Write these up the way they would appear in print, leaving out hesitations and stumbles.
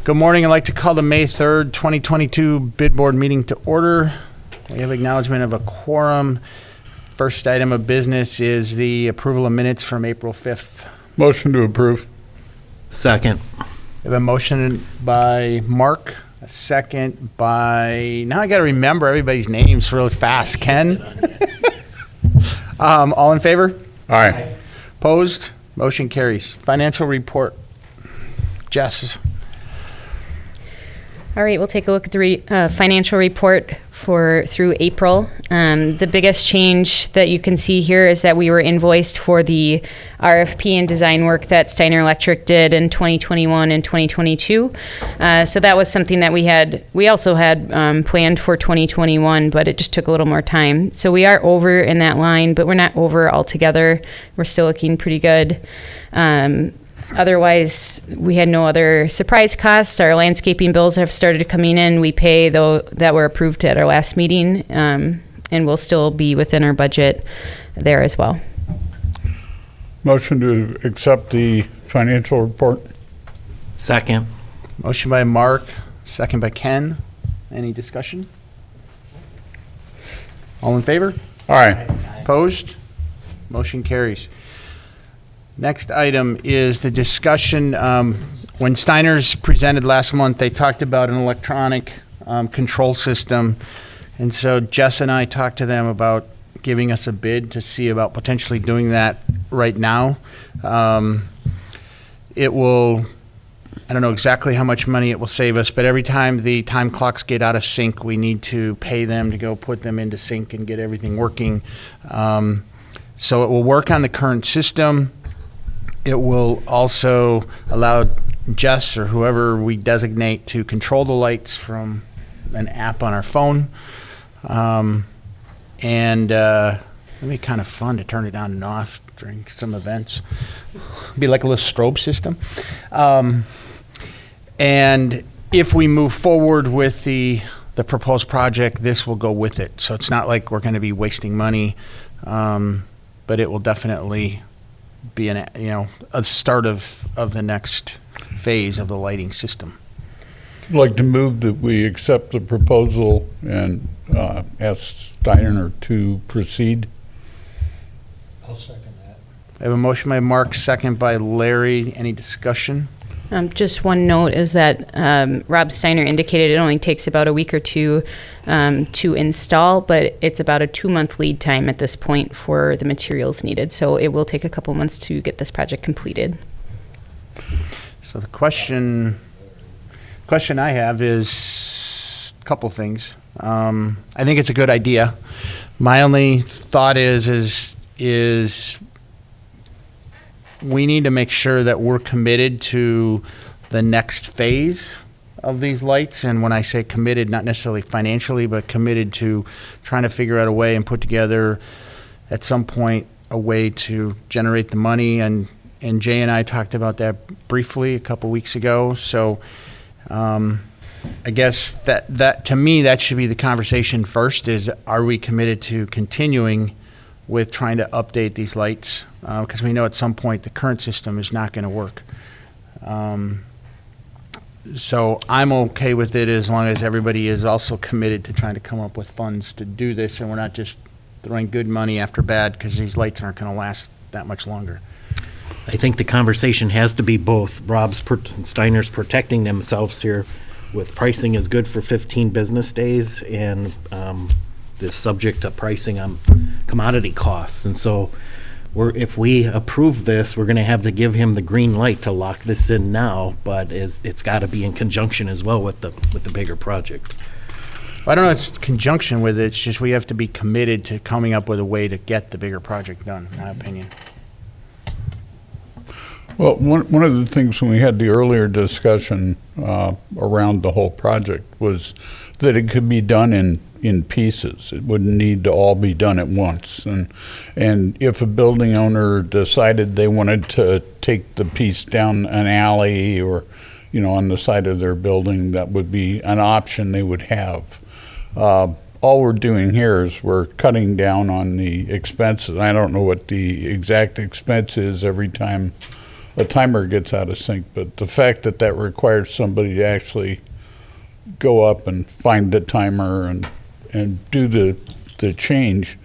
Good morning. I'd like to call the May 3rd, 2022 bid board meeting to order. We have acknowledgement of a quorum. First item of business is the approval of minutes from April 5th. Motion to approve. Second. We have a motion by Mark, a second by, now I got to remember everybody's names really fast. Ken? All in favor? Aye. Opposed? Motion carries. Financial report. Jess. All right, we'll take a look at the financial report through April. The biggest change that you can see here is that we were invoiced for the RFP and design work that Steiner Electric did in 2021 and 2022. So that was something that we also had planned for 2021, but it just took a little more time. So we are over in that line, but we're not over altogether. We're still looking pretty good. Otherwise, we had no other surprise costs. Our landscaping bills have started coming in. We pay though that were approved at our last meeting, and we'll still be within our budget there as well. Motion to accept the financial report. Second. Motion by Mark, second by Ken. Any discussion? All in favor? Aye. Opposed? Motion carries. Next item is the discussion. When Steiner's presented last month, they talked about an electronic control system. And so Jess and I talked to them about giving us a bid to see about potentially doing that right now. It will, I don't know exactly how much money it will save us, but every time the time clocks get out of sync, we need to pay them to go put them into sync and get everything working. So it will work on the current system. It will also allow Jess or whoever we designate to control the lights from an app on our phone. It'll be kind of fun to turn it on and off during some events. Be like a little strobe system. And if we move forward with the proposed project, this will go with it. So it's not like we're going to be wasting money, but it will definitely be a start of the next phase of the lighting system. I'd like to move that we accept the proposal and ask Steiner to proceed. I'll second that. I have a motion by Mark, second by Larry. Any discussion? Just one note is that Rob Steiner indicated it only takes about a week or two to install, but it's about a 2-month lead time at this point for the materials needed. So it will take a couple months to get this project completed. So the question I have is a couple things. I think it's a good idea. My only thought is we need to make sure that we're committed to the next phase of these lights. And when I say committed, not necessarily financially, but committed to trying to figure out a way and put together at some point a way to generate the money. And Jay and I talked about that briefly a couple weeks ago. So I guess that to me, that should be the conversation first is, are we committed to continuing with trying to update these lights? Because we know at some point the current system is not going to work. So I'm okay with it as long as everybody is also committed to trying to come up with funds to do this, and we're not just throwing good money after bad, because these lights aren't going to last that much longer. I think the conversation has to be both. Steiner's protecting themselves here with pricing is good for 15 business days, and is subject to pricing on commodity costs. And so if we approve this, we're going to have to give him the green light to lock this in now, but it's got to be in conjunction as well with the bigger project. Well, I don't know if it's conjunction with it. It's just we have to be committed to coming up with a way to get the bigger project done, in my opinion. Well, one of the things when we had the earlier discussion around the whole project was that it could be done in pieces. It wouldn't need to all be done at once. And if a building owner decided they wanted to take the piece down an alley or, on the side of their building, that would be an option they would have. All we're doing here is we're cutting down on the expenses. I don't know what the exact expense is every time a timer gets out of sync, but the fact that that requires somebody to actually go up and find the timer and do the change,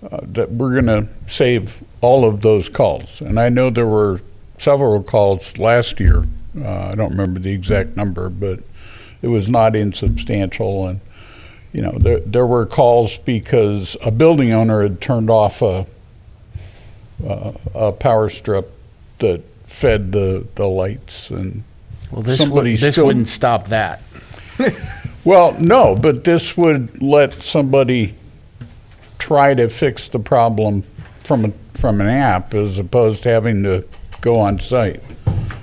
that we're gonna save all of those calls. And I know there were several calls last year. I don't remember the exact number, but it was not insubstantial. And, you know, there were calls because a building owner had turned off a power strip that fed the lights, and Well, this somebody this still- wouldn't stop that. Well, no, but this would let somebody try to fix the problem from an app as opposed to having to go on site.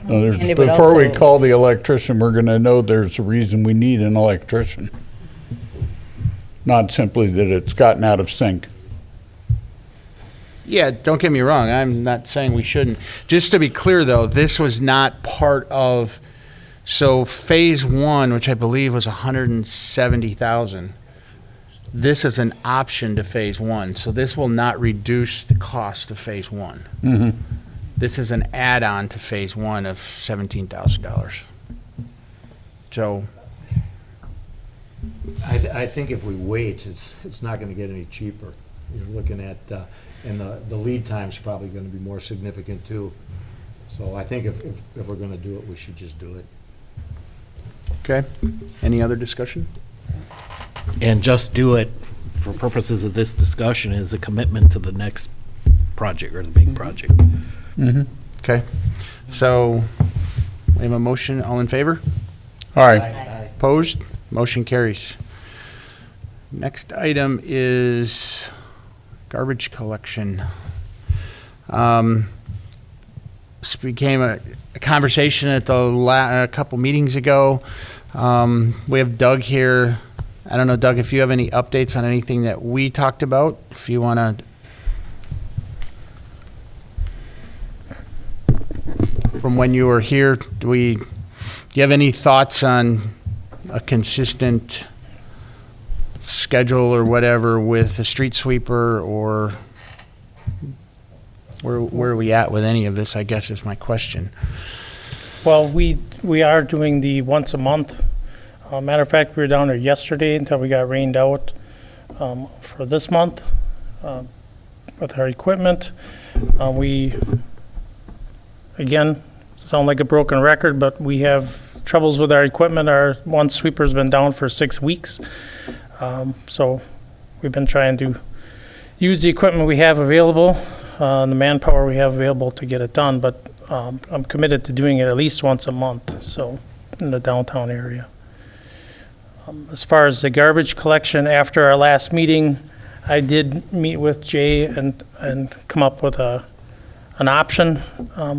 In other words, And it would before we also- call the electrician, we're gonna know there's a reason we need an electrician. Not simply that it's gotten out of sync. Yeah, don't get me wrong, I'm not saying we shouldn't. Just to be clear, though, this was not part of, so phase one, which I believe was 170,000, this is an option to phase one, so this will not reduce the cost of phase one. This is an add-on to phase one of $17,000. So, I think if we wait, it's not gonna get any cheaper. You're looking at, and the lead time's probably gonna be more significant too. So I think if we're gonna do it, we should just do it. okay, any other discussion? And just do it for purposes of this discussion is a commitment to the next project or the big project. Okay, so, we have a motion, all in favor? All right, Opposed? Motion carries. Next item is garbage collection. This became a conversation at a couple meetings ago. We have Doug here. I don't know, Doug, if you have any updates on anything that we talked about, if you want to. From when you were here, do you have any thoughts on a consistent schedule or whatever with a street sweeper, or where are we at with any of this, I guess is my question. Well, we are doing the once a month. Matter of fact, we were down there yesterday until we got rained out for this month with our equipment. We, again, sound like a broken record, but we have troubles with our equipment. Our one sweeper's been down for 6 weeks. So we've been trying to use the equipment we have available, the manpower we have available to get it done, but I'm committed to doing it at least once a month, so, in the downtown area. As far as the garbage collection, after our last meeting, I did meet with Jay and come up with an option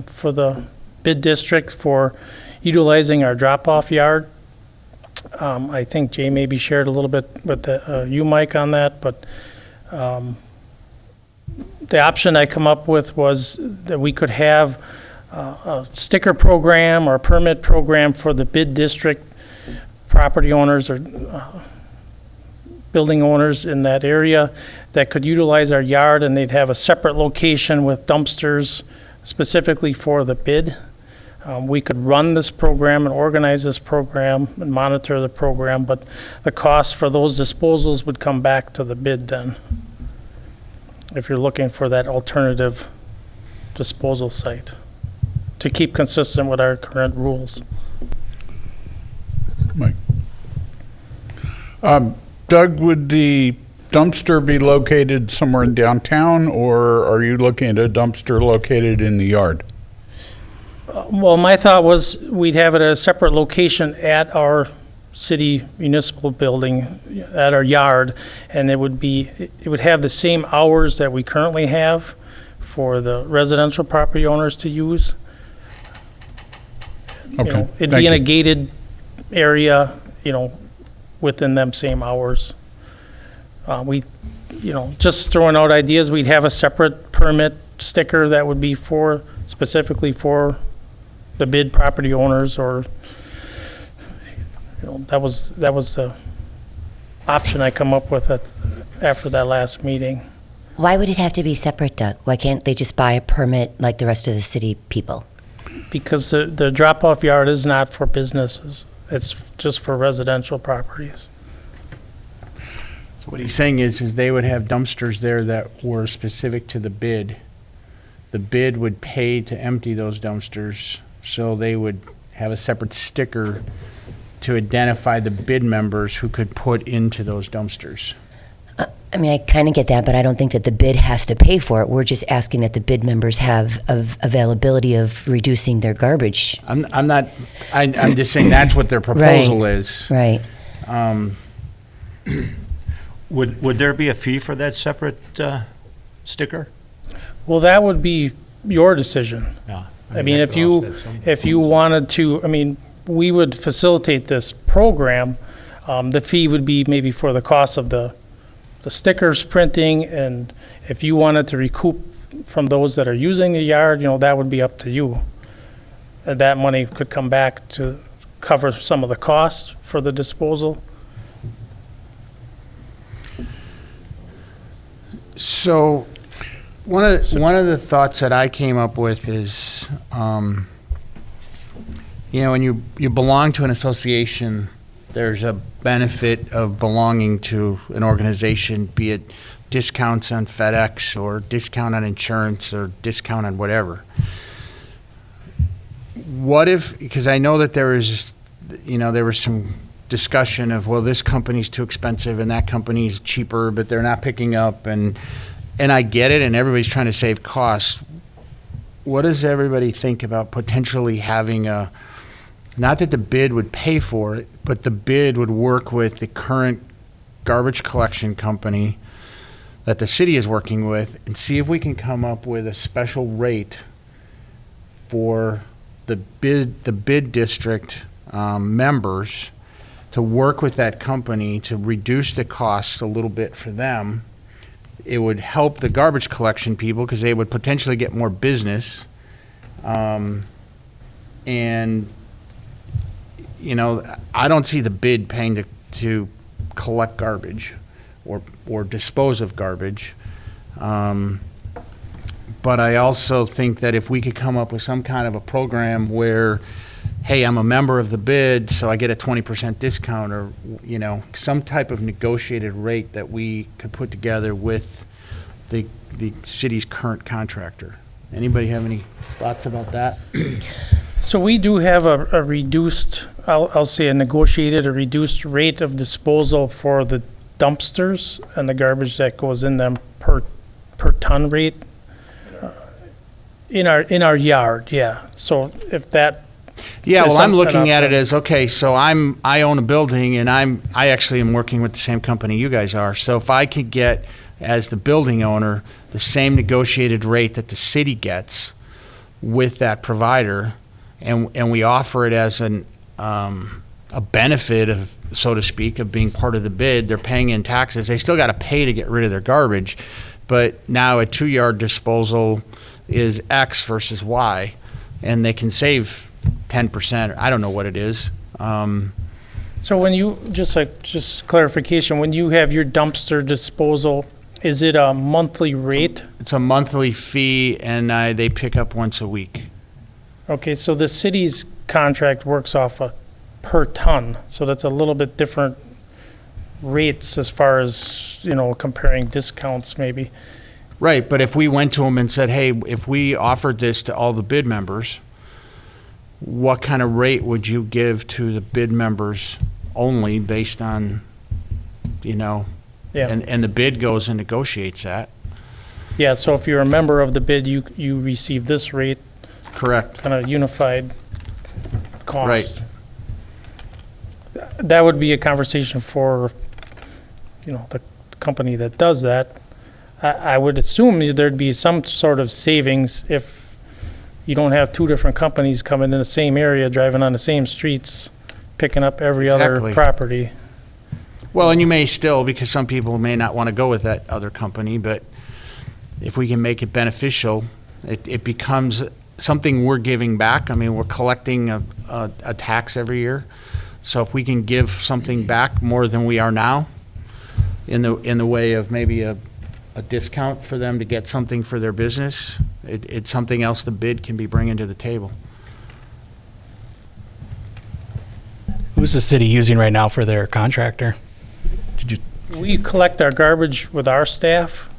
for the bid district for utilizing our drop-off yard. I think Jay maybe shared a little bit with you, Mike, on that, but the option I come up with was that we could have a sticker program or a permit program for the bid district property owners or building owners in that area that could utilize our yard, and they'd have a separate location with dumpsters specifically for the bid. We could run this program and organize this program and monitor the program, but the cost for those disposals would come back to the bid then, if you're looking for that alternative disposal site, to keep consistent with our current rules. Mike. Doug, would the dumpster be located somewhere in downtown, or are you looking at a dumpster located in the yard? Well, my thought was we'd have it at a separate location at our city municipal building, at our yard, and it would have the same hours that we currently have for the residential property owners to use. You Okay, know, it'd thank be in a you. gated area, within them same hours. We, just throwing out ideas, we'd have a separate permit sticker that would be specifically for the bid property owners, or, that was the option I come up with after that last meeting. Why would it have to be separate, Doug? Why can't they just buy a permit like the rest of the city people? because the drop-off yard is not for businesses. It's just for residential properties. So what he's saying is they would have dumpsters there that were specific to the bid. The bid would pay to empty those dumpsters, so they would have a separate sticker to identify the bid members who could put into those dumpsters. I mean, I kind of get that, but I don't think that the bid has to pay for it. We're just asking that the bid members have availability of reducing their garbage. I'm just saying that's what their proposal Right. is. Right. Would there be a fee for that separate sticker? Well, that would be your decision. Yeah. I mean, if you wanted to, I mean, we would facilitate this program. The fee would be maybe for the cost of the stickers printing, and if you wanted to recoup from those that are using the yard, that would be up to you. That money could come back to cover some of the costs for the disposal. So, one of the thoughts that I came up with is, when you belong to an association, there's a benefit of belonging to an organization, be it discounts on FedEx or discount on insurance or discount on whatever. What if, because I know that there was some discussion of, well, this company's too expensive and that company's cheaper, but they're not picking up, and I get it, and everybody's trying to save costs. What does everybody think about potentially having not that the bid would pay for it, but the bid would work with the current garbage collection company that the city is working with, and see if we can come up with a special rate for the bid district members to work with that company to reduce the costs a little bit for them. It would help the garbage collection people because they would potentially get more business. And, I don't see the bid paying to collect garbage or dispose of garbage. But I also think that if we could come up with some kind of a program where, hey, I'm a member of the bid, so I get a 20% discount, or, some type of negotiated rate that we could put together with the city's current contractor. Anybody have any thoughts about that? So we do have a reduced, I'll say a negotiated, a reduced rate of disposal for the dumpsters and the garbage that goes in them per ton rate in our yard, yeah. So if that, Yeah, There's well, I'm some- looking at it an as, okay, so I own a building, and I actually am working with the same company you guys are. So if I could get, as the building owner, the same negotiated rate that the city gets with that provider, and we offer it as a benefit of, so to speak, of being part of the bid, they're paying in taxes. They still got to pay to get rid of their garbage, but now a 2-yard disposal is X versus Y, and they can save 10%. I don't know what it is. so when you, just clarification, when you have your dumpster disposal, is it a monthly rate? It's a monthly fee, and they pick up once a week. Okay, so the city's contract works off a per ton, so that's a little bit different rates as far as, comparing discounts maybe. Right, but if we went to them and said, hey, if we offered this to all the bid members, what kind of rate would you give to the bid members only based on, Yeah. and the bid goes and negotiates that? Yeah, so if you're a member of the bid, you receive this rate, Correct. kind of unified cost. Right. That would be a conversation for, the company that does that. I would assume there'd be some sort of savings if you don't have two different companies coming in the same area, driving on the same streets, picking up every other Exactly. property. Well, and you may still, because some people may not want to go with that other company, but if we can make it beneficial, it becomes something we're giving back. I mean, we're collecting a tax every year. So if we can give something back more than we are now, in the way of maybe a discount for them to get something for their business, it's something else the bid can be bringing to the table. Who's the city using right now for their contractor? We collect our garbage with our staff.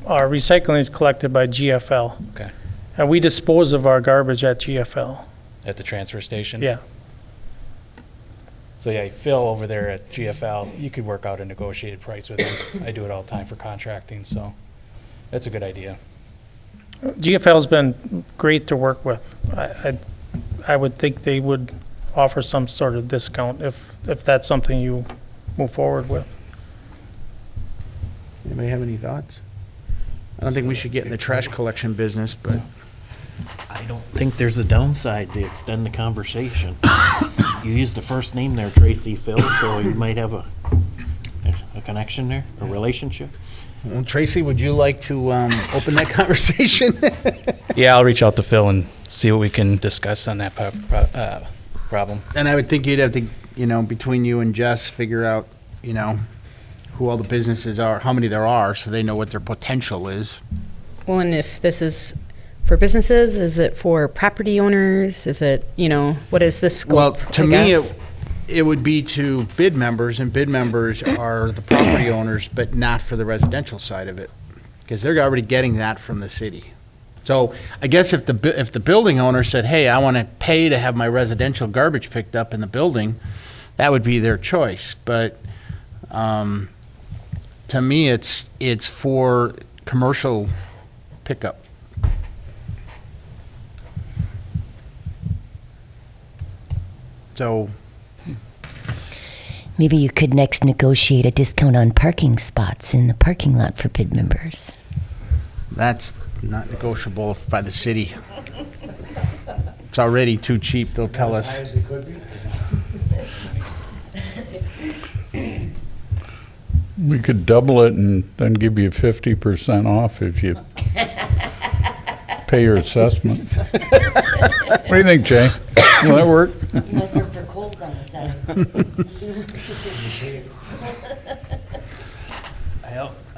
Our recycling is collected by GFL. Okay. And we dispose of our garbage at GFL. At the transfer station? Yeah. So yeah, Phil over there at GFL, you could work out a negotiated price with him. I do it all the time for contracting, so that's a good idea. GFL's been great to work with. I would think they would offer some sort of discount if that's something you move forward with. Anybody have any thoughts? I don't think we should get in the trash collection business, but I don't think there's a downside to extend the conversation. You used the first name there, Tracy Phil, so you might have a connection there, a relationship. well, Tracy, would you like to open that conversation? Yeah, I'll reach out to Phil and see what we can discuss on that problem. And I would think you'd have to, between you and Jess, figure out, who all the businesses are, how many there are, so they know what their potential is. Well, and if this is for businesses, is it for property owners? Is it, what is the scope? Well, to I me, guess? it would be to bid members, and bid members are the property owners, but not for the residential side of it, because they're already getting that from the city. So I guess if the building owner said, hey, I want to pay to have my residential garbage picked up in the building, that would be their choice. But to me, it's for commercial pickup. So Maybe you could next negotiate a discount on parking spots in the parking lot for bid members. that's not negotiable by the city. It's already too cheap, they'll tell us. As it could be. We could double it and then give you 50% off if you pay your assessment. What do you think, Jay? Will that work? You must work for Coles on the side.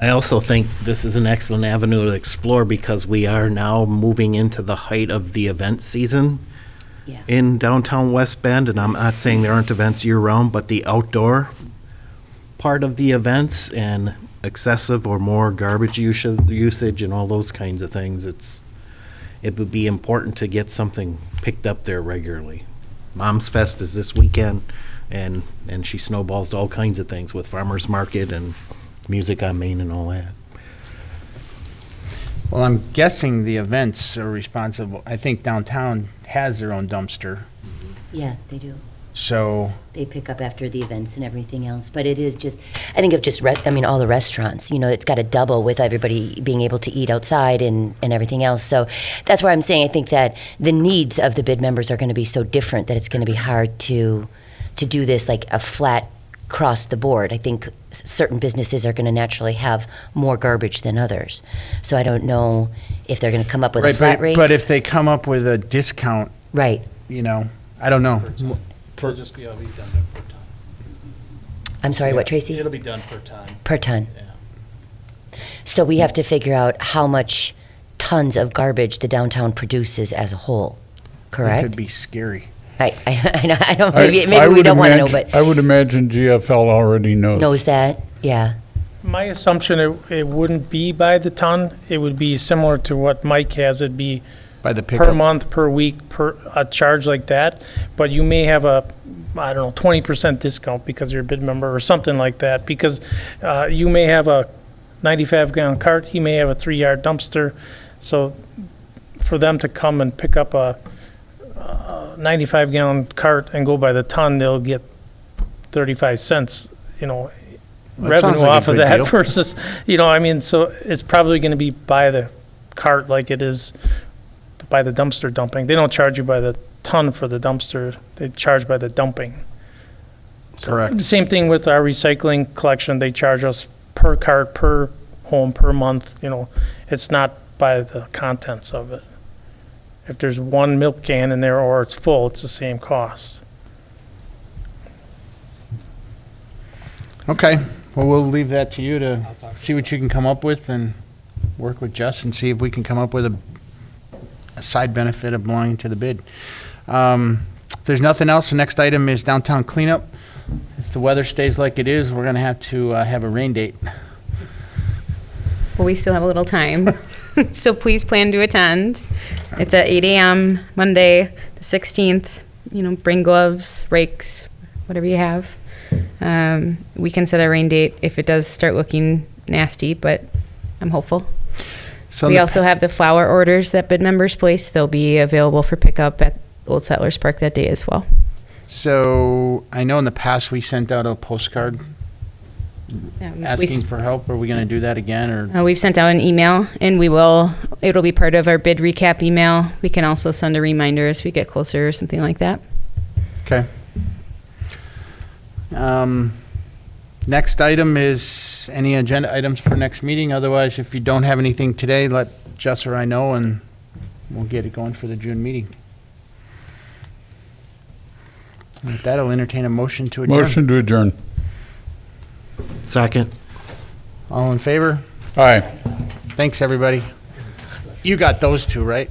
I also think this is an excellent avenue to explore because we are now moving into the height of the event season Yeah. in downtown West Bend, and I'm not saying there aren't events year-round, but the outdoor part of the events and excessive or more garbage usage and all those kinds of things, it would be important to get something picked up there regularly. Mom's Fest is this weekend, and she snowballs to all kinds of things with farmers market and music on Main and all that. Well, I'm guessing the events are responsible. I think downtown has their own dumpster, Yeah, they do. so, They pick up after the events and everything else. But it is just, I think of just, all the restaurants, it's got to double with everybody being able to eat outside and everything else. So that's where I'm saying I think that the needs of the bid members are going to be so different that it's going to be hard to do this like a flat across the board. I think certain businesses are going to naturally have more garbage than others. So I don't know if they're going to come up with a right, flat rate. but if they come up with a discount, Right. I don't know. It'll just be, be done per ton. I'm sorry, what, Tracy? It'll be done per ton. Per ton. Yeah. So we have to figure out how much tons of garbage the downtown produces as a whole, It correct? could be scary. I don't, maybe we would don't want to know, imagine- but I would imagine GFL already knows that, yeah. My assumption, it wouldn't be by the ton. It would be similar to what Mike has. It'd be By the per pickup. month, per week, per a charge like that. But you may have a, 20% discount because you're a bid member or something like that. Because you may have a 95-gallon cart, he may have a 3-yard dumpster. So for them to come and pick up a 95-gallon cart and go by the ton, they'll get 35 cents, sounds revenue like a off of good that deal. versus, so it's probably going to be by the cart like it is by the dumpster dumping. They don't charge you by the ton for the dumpster. They charge by the dumping. Correct. The same thing with our recycling collection. They charge us per cart, per home, per month. It's not by the contents of it. If there's one milk can in there or it's full, it's the same cost. Okay, well, we'll leave that to you to see what you can come up with and work with Jess and see if we can come up with a side benefit of belonging to the bid. If there's nothing else, the next item is downtown cleanup. if the weather stays like it is, we're gonna have to have a rain date. Well, we still have a little time, so please plan to attend. It's at 8 a.m. Monday, the 16th. You know, bring gloves, rakes, whatever you have. We can set a rain date if it does start looking nasty, but I'm hopeful. So We also have the flower orders that bid members place. They'll be available for pickup at Old Settlers Park that day as well. So I know in the past we sent out a postcard We asking for help. Are we gonna do that again, or? We've sent out an email, and it'll be part of our bid recap email. We can also send a reminder as we get closer or something like that. Okay. Next item is any agenda items for next meeting. Otherwise, if you don't have anything today, let Jess or I know, and we'll get it going for the June meeting. With that, I'll entertain a motion to adjourn. Motion to adjourn. Second. All in favor? Aye. Thanks, everybody. You got those two, right?